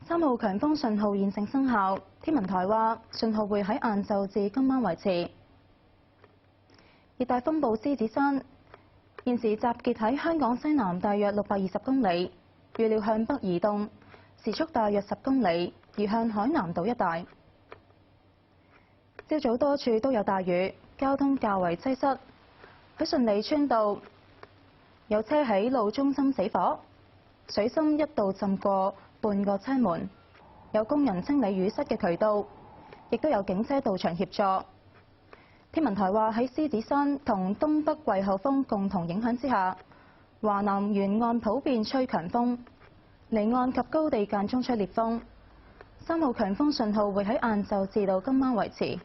3號強風信號現正生效，天文台話信號會喺晏晝至今晚維持。熱帶風暴獅子山現時集結喺香港西南大約620公里，預料向北移動，時速大約10公里，移向海南島一帶。朝早多處都有大雨，交通較為擠塞。喺順利村道有車喺路中心死火，水深一度浸過半個車門，有工人清理淤塞嘅渠道，亦都有警車到場協助。天文台話喺獅子山同東北季候風共同影響之下，華南沿岸普遍吹強風，離岸及高地間中吹烈風。3號強風信號會喺晏晝至到今晚維持。